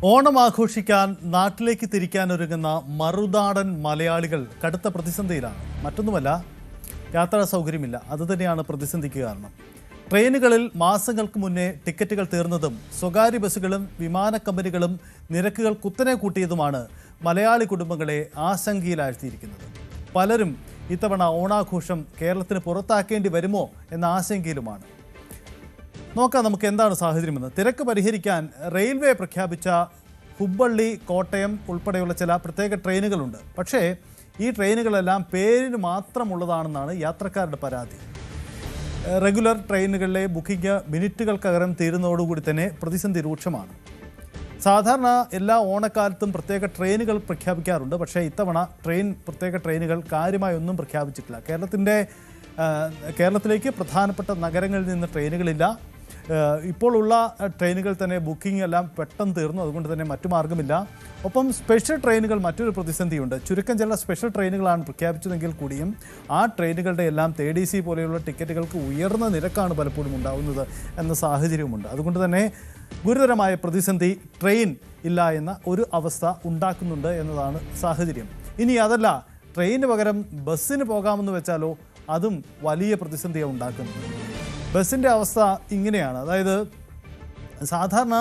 ഓണം ആഘോഷിക്കാൻ നാട്ടിലേക്ക് തിരിക്കാനൊരുങ്ങുന്ന മറുനാടൻ മലയാളികൾ കടുത്ത പ്രതിസന്ധിയിലാണ്. മറ്റൊന്നുമല്ല, യാത്രാ സൗകര്യമില്ല. അതുതന്നെയാണ് പ്രതിസന്ധിക്ക് കാരണം. ട്രെയിനുകളിൽ മാസങ്ങൾക്ക് മുന്നേ ടിക്കറ്റുകൾ തീർന്നതും സ്വകാര്യ ബസ്സുകളും വിമാന കമ്പനികളും നിരക്കുകൾ കുത്തനെ കൂട്ടിയതുമാണ് മലയാളി കുടുംബങ്ങളെ ആശങ്കയിലാഴ്ത്തിയിരിക്കുന്നത്. പലരും ഇത്തവണ ഓണാഘോഷം കേരളത്തിന് പുറത്താക്കേണ്ടി വരുമോ എന്ന ആശങ്കയിലുമാണ്. നോക്കാം നമുക്ക് എന്താണ് സാഹചര്യമെന്ന്. തിരക്ക് പരിഹരിക്കാൻ റെയിൽവേ പ്രഖ്യാപിച്ച ഹുബ്ബള്ളി, കോട്ടയം ഉൾപ്പെടെയുള്ള ചില പ്രത്യേക ട്രെയിനുകളുണ്ട്. പക്ഷേ ഈ ട്രെയിനുകളെല്ലാം പേരിന് മാത്രമുള്ളതാണെന്നാണ് യാത്രക്കാരുടെ പരാതി. റെഗുലർ ട്രെയിനുകളിലെ ബുക്കിംഗ് മിനിറ്റുകൾക്കകം തീരുന്നതോടുകൂടി തന്നെ പ്രതിസന്ധി രൂക്ഷമാണ്. സാധാരണ എല്ലാ ഓണക്കാലത്തും പ്രത്യേക ട്രെയിനുകൾ പ്രഖ്യാപിക്കാറുണ്ട്. പക്ഷേ ഇത്തവണ പ്രത്യേക ട്രെയിനുകൾ കാര്യമായി ഒന്നും പ്രഖ്യാപിച്ചിട്ടില്ല. കേരളത്തിലേക്ക് പ്രധാനപ്പെട്ട നഗരങ്ങളിൽ നിന്ന് ട്രെയിനുകളില്ല. ഇപ്പോൾ ഉള്ള ട്രെയിനുകൾ തന്നെ ബുക്കിംഗ് എല്ലാം പെട്ടെന്ന് തീർന്നു. അതുകൊണ്ട് തന്നെ മറ്റു മാർഗമില്ല. ഒപ്പം സ്പെഷ്യൽ ട്രെയിനുകൾ മറ്റൊരു പ്രതിസന്ധിയുണ്ട്. ചുരുക്കം ചില സ്പെഷ്യൽ ട്രെയിനുകളാണ് പ്രഖ്യാപിച്ചതെങ്കിൽ കൂടിയും ആ ട്രെയിനുകളുടെ എല്ലാം TDC പോലെയുള്ള ടിക്കറ്റുകൾക്ക് ഉയർന്ന നിരക്കാണ് പലപ്പോഴും ഉണ്ടാകുന്നത് എന്ന സാഹചര്യവുമുണ്ട്. അതുകൊണ്ട് തന്നെ ഗുരുതരമായ പ്രതിസന്ധി ട്രെയിൻ ഇല്ല എന്ന ഒരു അവസ്ഥ ഉണ്ടാക്കുന്നുണ്ട് എന്നതാണ് സാഹചര്യം. ഇനി അതല്ല, ട്രെയിന് പകരം ബസ്സിന് പോകാമെന്ന് വെച്ചാലോ, അതും വലിയ പ്രതിസന്ധിയാണ് ഉണ്ടാക്കുന്നത്. ബസ്സിൻ്റെ അവസ്ഥ ഇങ്ങനെയാണ്. അതായത് സാധാരണ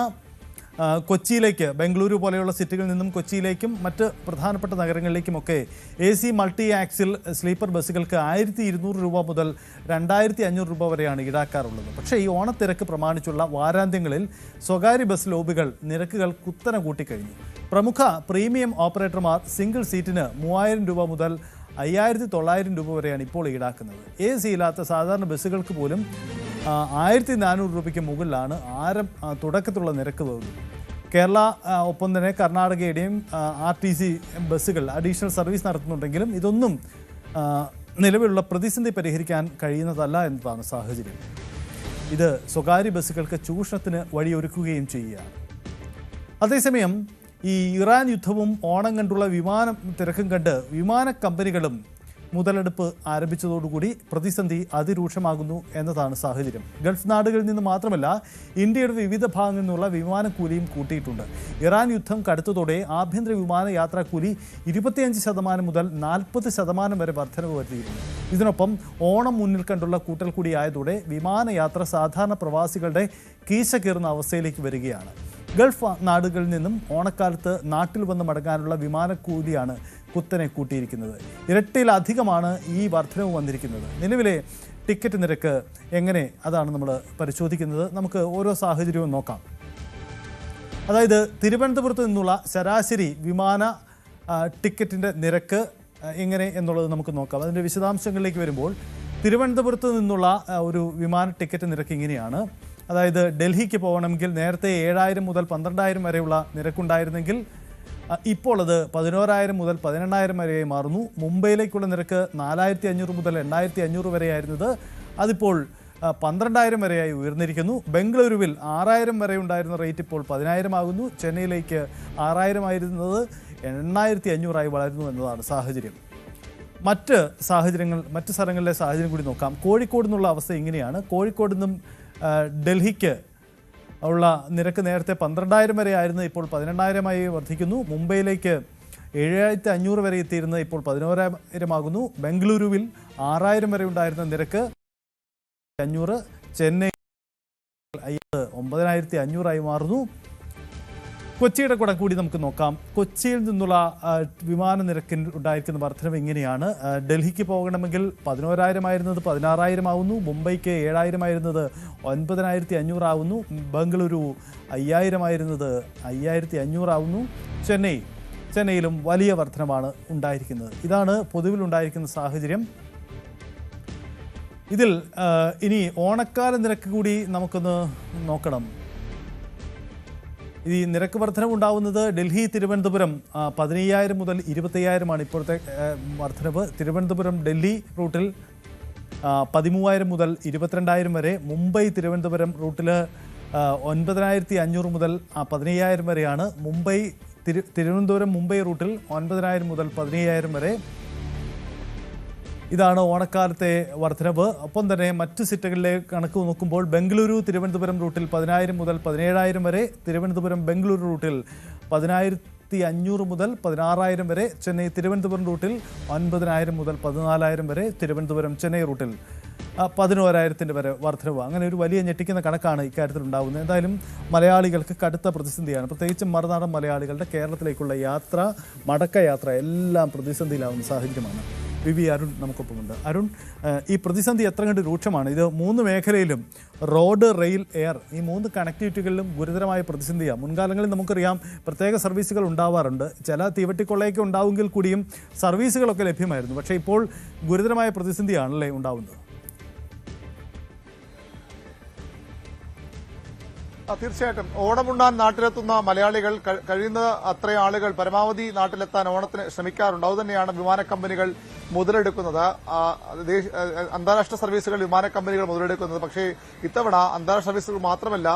കൊച്ചിയിലേക്ക്, ബംഗളൂരു പോലെയുള്ള സിറ്റികളിൽ നിന്നും കൊച്ചിയിലേക്കും മറ്റ് പ്രധാനപ്പെട്ട നഗരങ്ങളിലേക്കുമൊക്കെ AC മൾട്ടി ആക്സിൽ സ്ലീപ്പർ ബസ്സുകൾക്ക് 1200 രൂപ മുതൽ 2500 രൂപ വരെയാണ് ഈടാക്കാറുള്ളത്. പക്ഷേ ഈ ഓണത്തിരക്ക് പ്രമാണിച്ചുള്ള വാരാന്ത്യങ്ങളിൽ സ്വകാര്യ ബസ് ലോബികൾ നിരക്കുകൾ കുത്തനെ കൂട്ടിക്കഴിഞ്ഞു. പ്രമുഖ പ്രീമിയം ഓപ്പറേറ്റർമാർ സിംഗിൾ സീറ്റിന് 3000 രൂപ മുതൽ 5900 രൂപ വരെയാണ് ഇപ്പോൾ ഈടാക്കുന്നത്. AC ഇല്ലാത്ത സാധാരണ ബസ്സുകൾക്ക് പോലും 1400 രൂപയ്ക്ക് മുകളിലാണ് തുടക്കത്തിലുള്ള നിരക്ക് തോന്നുന്നത്. കേരള ഒപ്പം തന്നെ കർണാടകയുടെയും RTC ബസ്സുകൾ അഡീഷണൽ സർവീസ് നടത്തുന്നുണ്ടെങ്കിലും ഇതൊന്നും നിലവിലുള്ള പ്രതിസന്ധി പരിഹരിക്കാൻ കഴിയുന്നതല്ല എന്നതാണ് സാഹചര്യം. ഇത് സ്വകാര്യ ബസ്സുകൾക്ക് ചൂഷണത്തിന് വഴിയൊരുക്കുകയും ചെയ്യുകയാണ്. അതേസമയം ഈ ഇറാൻ യുദ്ധവും ഓണം കണ്ടുള്ള വിമാന തിരക്കും കണ്ട് വിമാന കമ്പനികളും മുതലെടുപ്പ് ആരംഭിച്ചതോടുകൂടി പ്രതിസന്ധി അതിരൂക്ഷമാകുന്നു എന്നതാണ് സാഹചര്യം. ഗൾഫ് നാടുകളിൽ നിന്ന് മാത്രമല്ല, ഇന്ത്യയുടെ വിവിധ ഭാഗങ്ങളിൽ നിന്നുള്ള വിമാനക്കൂലിയും കൂട്ടിയിട്ടുണ്ട്. ഇറാൻ യുദ്ധം കടുത്തതോടെ ആഭ്യന്തര വിമാന യാത്രാക്കൂലി 25% മുതൽ 40% വരെ വർധനവ് വരുത്തിയിരുന്നു. ഇതിനൊപ്പം ഓണം മുന്നിൽ കണ്ടുള്ള കൂട്ടൽ കൂടിയായതോടെ വിമാനയാത്ര സാധാരണ പ്രവാസികളുടെ കീശ കീറുന്ന അവസ്ഥയിലേക്ക് വരികയാണ്. ഗൾഫ് നാടുകളിൽ നിന്നും ഓണക്കാലത്ത് നാട്ടിൽ വന്ന് മടങ്ങാനുള്ള വിമാനക്കൂലിയാണ് കുത്തനെ കൂട്ടിയിരിക്കുന്നത്. ഇരട്ടിയിലധികമാണ് ഈ വർധനവ് വന്നിരിക്കുന്നത്. നിലവിലെ ടിക്കറ്റ് നിരക്ക് എങ്ങനെ, അതാണ് നമ്മൾ പരിശോധിക്കുന്നത്. നമുക്ക് ഓരോ സാഹചര്യവും നോക്കാം. അതായത് തിരുവനന്തപുരത്ത് നിന്നുള്ള ശരാശരി വിമാന ടിക്കറ്റിൻ്റെ നിരക്ക് എങ്ങനെ എന്നുള്ളത് നമുക്ക് നോക്കാം. അതിൻ്റെ വിശദാംശങ്ങളിലേക്ക് വരുമ്പോൾ തിരുവനന്തപുരത്ത് നിന്നുള്ള ഒരു വിമാന ടിക്കറ്റ് നിരക്ക് ഇങ്ങനെയാണ്. അതായത് ഡൽഹിക്ക് പോകണമെങ്കിൽ നേരത്തെ 7000 മുതൽ 12000 വരെയുള്ള നിരക്കുണ്ടായിരുന്നെങ്കിൽ ഇപ്പോൾ അത് 11000 മുതൽ 18000 വരെയായി മാറുന്നു. മുംബൈയിലേക്കുള്ള നിരക്ക് 4500 മുതൽ 8500 വരെയായിരുന്നത് അതിപ്പോൾ 12000 വരെയായി ഉയർന്നിരിക്കുന്നു. ബംഗളൂരുവിൽ 6000 വരെ ഉണ്ടായിരുന്ന റേറ്റ് ഇപ്പോൾ 10000 ആകുന്നു. ചെന്നൈയിലേക്ക് 6000 ആയിരുന്നത് 8500 വളരുന്നു എന്നതാണ് സാഹചര്യം. മറ്റ് സ്ഥലങ്ങളിലെ സാഹചര്യം കൂടി നോക്കാം. കോഴിക്കോട് നിന്നുള്ള അവസ്ഥ ഇങ്ങനെയാണ്. കോഴിക്കോട് നിന്നും ഡൽഹിക്ക് ഉള്ള നിരക്ക് നേരത്തെ 12000 വരെ ആയിരുന്നു, ഇപ്പോൾ 18000 വർദ്ധിക്കുന്നു. മുംബൈയിലേക്ക് 7500 വരെ എത്തിയിരുന്നത് ഇപ്പോൾ 11000 ആകുന്നു. ബംഗളൂരുവിൽ 6000 വരെ ഉണ്ടായിരുന്ന നിരക്ക് 500, ചെന്നൈ 9500 മാറുന്നു. കൊച്ചിയുടെ കൂടെ കൂടി നമുക്ക് നോക്കാം. കൊച്ചിയിൽ നിന്നുള്ള വിമാന നിരക്കിൽ ഉണ്ടായിരിക്കുന്ന വർധനവ് ഇങ്ങനെയാണ്. ഡൽഹിക്ക് പോകണമെങ്കിൽ 11000 ആയിരുന്നത് 16000 ആവുന്നു. മുംബൈക്ക് 7000 ആയിരുന്നത് 9500 ആവുന്നു. ബംഗളൂരു 5000 ആയിരുന്നത് 5500 ആവുന്നു. ചെന്നൈയിലും വലിയ വർധനമാണ് ഉണ്ടായിരിക്കുന്നത്. ഇതാണ് പൊതുവിലുണ്ടായിരിക്കുന്ന സാഹചര്യം. ഇതിൽ ഇനി ഓണക്കാല നിരക്ക് കൂടി നമുക്കൊന്ന് നോക്കണം. ഈ നിരക്ക് വർധനവ് ഉണ്ടാവുന്നത് ഡൽഹി തിരുവനന്തപുരം 15000 മുതൽ 25000 ഇപ്പോഴത്തെ വർധനവ്. തിരുവനന്തപുരം ഡൽഹി റൂട്ടിൽ 13000 മുതൽ 22000 വരെ. മുംബൈ തിരുവനന്തപുരം റൂട്ടിൽ 9500 മുതൽ 15000 വരെയാണ്. തിരുവനന്തപുരം മുംബൈ റൂട്ടിൽ 9000 മുതൽ 15000 വരെ. ഇതാണ് ഓണക്കാലത്തെ വർധനവ്. ഒപ്പം തന്നെ മറ്റു സിറ്റുകളിലേക്ക് കണക്ക് നോക്കുമ്പോൾ ബംഗളൂരു തിരുവനന്തപുരം റൂട്ടിൽ 10,000 മുതൽ 17,000 വരെ, തിരുവനന്തപുരം ബംഗളൂരു റൂട്ടിൽ 10,500 മുതൽ 16,000 വരെ, ചെന്നൈ തിരുവനന്തപുരം റൂട്ടിൽ 9,000 മുതൽ 14,000 വരെ, തിരുവനന്തപുരം ചെന്നൈ റൂട്ടിൽ 11,000 വരെ വർധനവ്. അങ്ങനെ ഒരു വലിയ ഞെട്ടിക്കുന്ന കണക്കാണ് ഇക്കാര്യത്തിൽ ഉണ്ടാകുന്നത്. എന്തായാലും മലയാളികൾക്ക് കടുത്ത പ്രതിസന്ധിയാണ്. പ്രത്യേകിച്ചും മറുനാടൻ മലയാളികളുടെ കേരളത്തിലേക്കുള്ള യാത്ര, മടക്കയാത്ര എല്ലാം പ്രതിസന്ധിയിലാവുന്ന സാഹചര്യമാണ്. വി അരുൺ നമുക്കൊപ്പമുണ്ട്. അരുൺ, ഈ പ്രതിസന്ധി എത്ര കണ്ട് രൂക്ഷമാണ്? ഇത് 3 മേഖലയിലും റോഡ്, റെയിൽ, എയർ, ഈ 3 കണക്ടിവിറ്റികളിലും ഗുരുതരമായ പ്രതിസന്ധിയാണ്. മുൻകാലങ്ങളിൽ നമുക്കറിയാം പ്രത്യേക സർവീസുകൾ ഉണ്ടാവാറുണ്ട്. ചില തീവട്ടിക്കൊള്ളയൊക്കെ ഉണ്ടാവുമെങ്കിൽ കൂടിയും സർവീസുകളൊക്കെ ലഭ്യമായിരുന്നു. പക്ഷേ ഇപ്പോൾ ഗുരുതരമായ പ്രതിസന്ധിയാണല്ലേ ഉണ്ടാവുന്നത്? തീർച്ചയായിട്ടും ഓണമുണ്ണാൻ നാട്ടിലെത്തുന്ന മലയാളികൾ കഴിയുന്ന അത്രയും ആളുകൾ പരമാവധി നാട്ടിലെത്താൻ ഓണത്തിന് ശ്രമിക്കാറുണ്ട്. അതുതന്നെയാണ് വിമാന കമ്പനികൾ മുതലെടുക്കുന്നത്, അന്താരാഷ്ട്ര സർവീസുകൾ വിമാന കമ്പനികൾ മുതലെടുക്കുന്നത്. പക്ഷേ ഇത്തവണ അന്താരാഷ്ട്ര സർവീസുകൾ മാത്രമല്ല,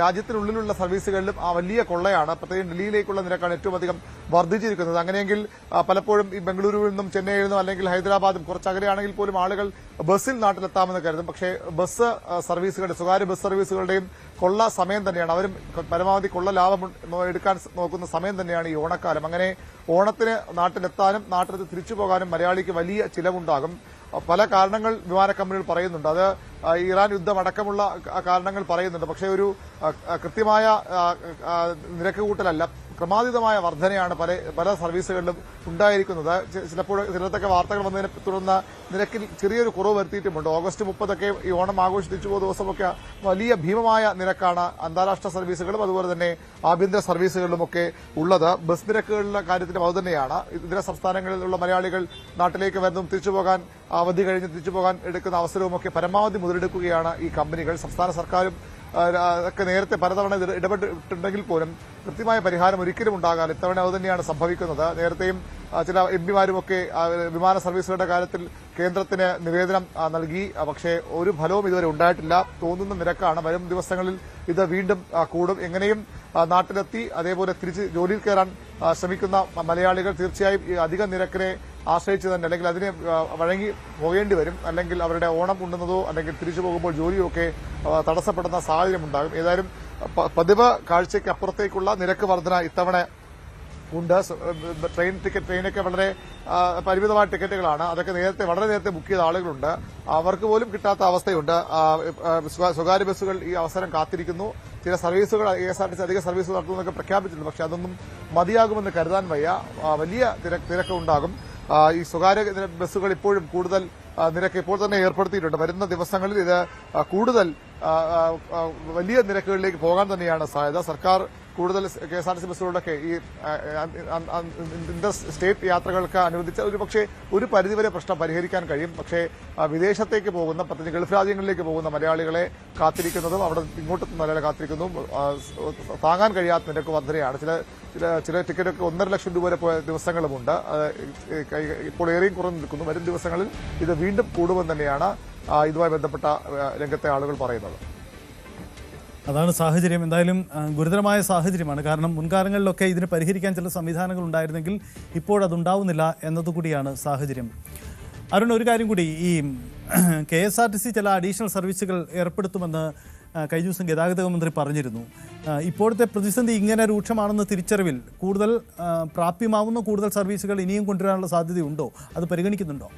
രാജ്യത്തിനുള്ളിലുള്ള സർവീസുകളിലും വലിയ കൊള്ളയാണ്. പ്രത്യേകം ഡൽഹിയിലേക്കുള്ള നിരക്കാണ് ഏറ്റവും അധികം വർദ്ധിച്ചിരിക്കുന്നത്. അങ്ങനെയെങ്കിൽ പലപ്പോഴും ഈ ബംഗളൂരുവിൽ നിന്നും ചെന്നൈയിൽ നിന്നും അല്ലെങ്കിൽ ഹൈദരാബാദും കുറച്ചകലെയാണെങ്കിൽ പോലും ആളുകൾ ബസ്സിൽ നാട്ടിലെത്താമെന്ന് കരുതും. പക്ഷേ ബസ് സർവീസുകളുടെ, സ്വകാര്യ ബസ് സർവീസുകളുടെയും കൊള്ള സമയം തന്നെയാണ്. അവരും പരമാവധി കൊള്ള ലാഭം എടുക്കാൻ നോക്കുന്ന സമയം തന്നെയാണ് ഈ ഓണക്കാലം. അങ്ങനെ ഓണത്തിന് നാട്ടിലെത്താനും നാട്ടിൽ തിരിച്ചു പോകാനും മലയാളിക്ക് വലിയ ചിലവുണ്ടാകും. പല കാരണങ്ങൾ വിമാന കമ്പനികൾ പറയുന്നുണ്ട്. അത് ഇറാൻ യുദ്ധം അടക്കമുള്ള കാരണങ്ങൾ പറയുന്നുണ്ട്. പക്ഷേ ഒരു കൃത്യമായ നിരക്ക് കൂട്ടലല്ല, ക്രമാതീതമായ വർധനയാണ് പല സർവീസുകളിലും ഉണ്ടായിരിക്കുന്നത്. ചിലത്തൊക്കെ വാർത്തകൾ വന്നതിനെ തുടർന്ന് നിരക്കിൽ ചെറിയൊരു കുറവ് വരുത്തിയിട്ടുമുണ്ട്. ഓഗസ്റ്റ് 30 ഈ ഓണം ആഘോഷിച്ചു പോകുന്ന ദിവസമൊക്കെ വലിയ ഭീമമായ നിരക്കാണ് അന്താരാഷ്ട്ര സർവീസുകളും അതുപോലെ തന്നെ ആഭ്യന്തര സർവീസുകളിലുമൊക്കെ ഉള്ളത്. ബസ് നിരക്കുകളുടെ കാര്യത്തിലും അതുതന്നെയാണ്. ഇതര സംസ്ഥാനങ്ങളിലുള്ള മലയാളികൾ നാട്ടിലേക്ക് വരുന്നതും തിരിച്ചുപോകാൻ, അവധി കഴിഞ്ഞ് തിരിച്ചുപോകാൻ എടുക്കുന്ന അവസരവുമൊക്കെ പരമാവധി മുതലെടുക്കുകയാണ് ഈ കമ്പനികൾ. സംസ്ഥാന സർക്കാരും ഒക്കെ നേരത്തെ പലതവണ ഇടപെട്ടിട്ടുണ്ടെങ്കിൽ പോലും കൃത്യമായ പരിഹാരം ഒരിക്കലും ഉണ്ടാകാൻ ഇത്തവണ അതുതന്നെയാണ് സംഭവിക്കുന്നത്. നേരത്തെയും ചില എംപിമാരുമൊക്കെ വിമാന സർവീസുകളുടെ കാര്യത്തിൽ കേന്ദ്രത്തിന് നിവേദനം നൽകി. പക്ഷേ ഒരു ഫലവും ഇതുവരെ ഉണ്ടായിട്ടില്ല. തോന്നുന്ന നിരക്കാണ്. വരും ദിവസങ്ങളിൽ ഇത് വീണ്ടും കൂടും. എങ്ങനെയും നാട്ടിലെത്തി അതേപോലെ തിരിച്ച് ജോലിയിൽ കയറാൻ ശ്രമിക്കുന്ന മലയാളികൾ തീർച്ചയായും ഈ അധിക നിരക്കിനെ ആശ്രയിച്ച് തന്നെ അല്ലെങ്കിൽ അതിനെ വഴങ്ങി പോകേണ്ടി വരും. അല്ലെങ്കിൽ അവരുടെ ഓണം ഉണ്ണുന്നതോ അല്ലെങ്കിൽ തിരിച്ചു പോകുമ്പോൾ ജോലിയോ ഒക്കെ തടസ്സപ്പെടുന്ന സാഹചര്യം ഉണ്ടാകും. ഏതായാലും പതിവ് കാഴ്ചയ്ക്ക് അപ്പുറത്തേക്കുള്ള നിരക്ക് വർധന ഇത്തവണ ഉണ്ട്. ട്രെയിനൊക്കെ വളരെ പരിമിതമായ ടിക്കറ്റുകളാണ്. അതൊക്കെ വളരെ നേരത്തെ ബുക്ക് ചെയ്ത ആളുകളുണ്ട്. അവർക്ക് പോലും കിട്ടാത്ത അവസ്ഥയുണ്ട്. സ്വകാര്യ ബസ്സുകൾ ഈ അവസരം കാത്തിരിക്കുന്നു. ചില സർവീസുകൾ KSRTC അധിക സർവീസുകൾ നടത്തുന്നതൊക്കെ പ്രഖ്യാപിച്ചിട്ടുണ്ട്. പക്ഷെ അതൊന്നും മതിയാകുമെന്ന് കരുതാൻ വയ്യ. വലിയ തിരക്ക് ഉണ്ടാകും. ഈ സ്വകാര്യ ബസ്സുകൾ ഇപ്പോഴും കൂടുതൽ നിരക്ക് ഇപ്പോൾ തന്നെ ഏർപ്പെടുത്തിയിട്ടുണ്ട്. വരുന്ന ദിവസങ്ങളിൽ ഇത് കൂടുതൽ വലിയ നിരക്കുകളിലേക്ക് പോകാൻ തന്നെയാണ് സാധ്യത. സർക്കാർ കൂടുതൽ KSRTC ബസ്സുകളുടെയൊക്കെ ഈ ഇന്റർ സ്റ്റേറ്റ് യാത്രകൾക്ക് അനുവദിച്ച ഒരുപക്ഷെ ഒരു പരിധിവരെ പ്രശ്നം പരിഹരിക്കാൻ കഴിയും. പക്ഷേ വിദേശത്തേക്ക് പോകുന്ന, പ്രത്യേകിച്ച് ഗൾഫ് രാജ്യങ്ങളിലേക്ക് പോകുന്ന മലയാളികളെ കാത്തിരിക്കുന്നതും അവിടെ ഇങ്ങോട്ടെത്തുന്ന മലയാളികളെ കാത്തിരിക്കുന്നതും താങ്ങാൻ കഴിയാത്ത നിരക്ക് വർധനയാണ്. ചില ടിക്കറ്റൊക്കെ 1.5 ലക്ഷം രൂപ വരെ പോയ ദിവസങ്ങളുമുണ്ട്. ഇപ്പോൾ ഏറെയും കുറഞ്ഞു നിൽക്കുന്നു. വരും ദിവസങ്ങളിൽ ഇത് വീണ്ടും കൂടുമെന്ന് തന്നെയാണ് ഇതുമായി ബന്ധപ്പെട്ട രംഗത്തെ ആളുകൾ പറയുന്നത്. അതാണ് സാഹചര്യം. എന്തായാലും ഗുരുതരമായ സാഹചര്യമാണ്. കാരണം മുൻകാലങ്ങളിലൊക്കെ ഇതിന് പരിഹരിക്കാൻ ചില സംവിധാനങ്ങൾ ഉണ്ടായിരുന്നെങ്കിൽ ഇപ്പോഴതുണ്ടാവുന്നില്ല എന്നതുകൂടിയാണ് സാഹചര്യം. അരുൺ, ഒരു കാര്യം കൂടി, ഈ KSRTC ചില അഡീഷണൽ സർവീസുകൾ ഏർപ്പെടുത്തുമെന്ന് കഴിഞ്ഞ ദിവസം ഗതാഗത മന്ത്രി പറഞ്ഞിരുന്നു. ഇപ്പോഴത്തെ പ്രതിസന്ധി ഇങ്ങനെ രൂക്ഷമാണെന്ന് തിരിച്ചറിവിൽ കൂടുതൽ പ്രാപ്യമാവുന്ന കൂടുതൽ സർവീസുകൾ ഇനിയും കൊണ്ടുവരാനുള്ള സാധ്യതയുണ്ടോ? അത് പരിഗണിക്കുന്നുണ്ടോ?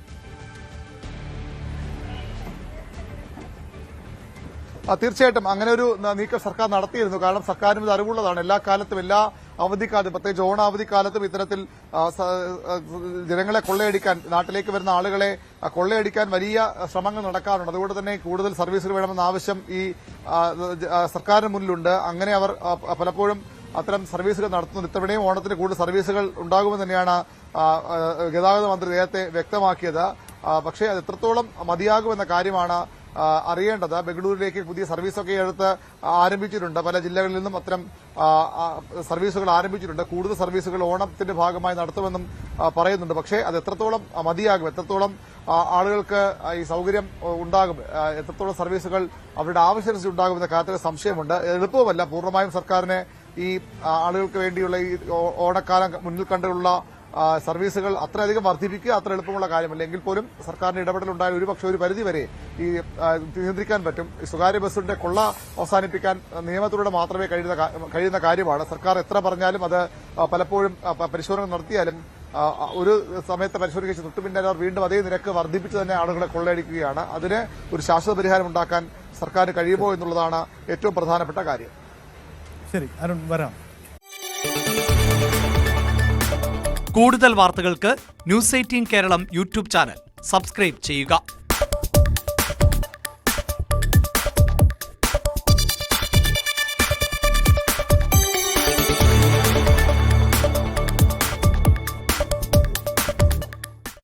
തീർച്ചയായിട്ടും അങ്ങനെ ഒരു നീക്കം സർക്കാർ നടത്തിയിരുന്നു. കാരണം സർക്കാരിന് ഇത് അറിവുള്ളതാണ്. എല്ലാ കാലത്തും, എല്ലാ അവധിക്കാലത്തും, പ്രത്യേകിച്ച് ഓണാവധിക്കാലത്തും ഇത്തരത്തിൽ ജനങ്ങളെ കൊള്ളയടിക്കാൻ, നാട്ടിലേക്ക് വരുന്ന ആളുകളെ കൊള്ളയടിക്കാൻ വലിയ ശ്രമങ്ങൾ നടക്കാറുണ്ട്. അതുകൊണ്ട് തന്നെ കൂടുതൽ സർവീസുകൾ വേണമെന്ന ആവശ്യം ഈ സർക്കാരിന് മുന്നിലുണ്ട്. അങ്ങനെ അവർ പലപ്പോഴും അത്തരം സർവീസുകൾ നടത്തുന്നു. ഇത്തവണയും ഓണത്തിന് കൂടുതൽ സർവീസുകൾ ഉണ്ടാകുമെന്ന് തന്നെയാണ് ഗതാഗത മന്ത്രി നേരത്തെ വ്യക്തമാക്കിയത്. പക്ഷേ അത് എത്രത്തോളം മതിയാകുമെന്ന കാര്യമാണ് അറിയേണ്ടത്. ബംഗളൂരുവിലേക്ക് പുതിയ സർവീസൊക്കെ എടുത്ത് ആരംഭിച്ചിട്ടുണ്ട്. പല ജില്ലകളിൽ നിന്നും അത്തരം സർവീസുകൾ ആരംഭിച്ചിട്ടുണ്ട്. കൂടുതൽ സർവീസുകൾ ഓണത്തിന്റെ ഭാഗമായി നടത്തുമെന്നും പറയുന്നുണ്ട്. പക്ഷേ അത് എത്രത്തോളം മതിയാകും, എത്രത്തോളം ആളുകൾക്ക് ഈ സൗകര്യം ഉണ്ടാകും, എത്രത്തോളം സർവീസുകൾ അവരുടെ ആവശ്യമനുസരിച്ച് ഉണ്ടാകുമെന്ന കാര്യത്തിൽ സംശയമുണ്ട്. എളുപ്പവുമല്ല. പൂർണ്ണമായും സർക്കാരിന് ഈ ആളുകൾക്ക് വേണ്ടിയുള്ള ഈ ഓണക്കാലം മുന്നിൽ കണ്ടുള്ള സർവീസുകൾ അത്രയധികം വർദ്ധിപ്പിക്കുക അത്ര എളുപ്പമുള്ള കാര്യമല്ല. എങ്കിൽ പോലും സർക്കാരിന്റെ ഇടപെടലുണ്ടായാൽ ഒരുപക്ഷെ ഒരു പരിധിവരെ ഈ നിയന്ത്രിക്കാൻ പറ്റും. സ്വകാര്യ ബസ്സിന്റെ കൊള്ള അവസാനിപ്പിക്കാൻ നിയമത്തിലൂടെ മാത്രമേ കഴിയുന്ന കാര്യമാണ്. സർക്കാർ എത്ര പറഞ്ഞാലും അത് പലപ്പോഴും പരിശോധന നടത്തിയാലും ഒരു സമയത്ത് പരിശോധിച്ച് തൊട്ടു പിന്നാലെ അവർ വീണ്ടും അതേ നിരക്ക് വർദ്ധിപ്പിച്ച് തന്നെ ആളുകളെ കൊള്ളയടിക്കുകയാണ്. അതിന് ഒരു ശാശ്വത പരിഹാരം ഉണ്ടാക്കാൻ സർക്കാരിന് കഴിയുമോ എന്നുള്ളതാണ് ഏറ്റവും പ്രധാനപ്പെട്ട കാര്യം. ശരി, അരുൺ വരാം. കൂടുതൽ വാർത്തകൾക്ക് news 18 Keralam YouTube channel subscribe ചെയ്യുക.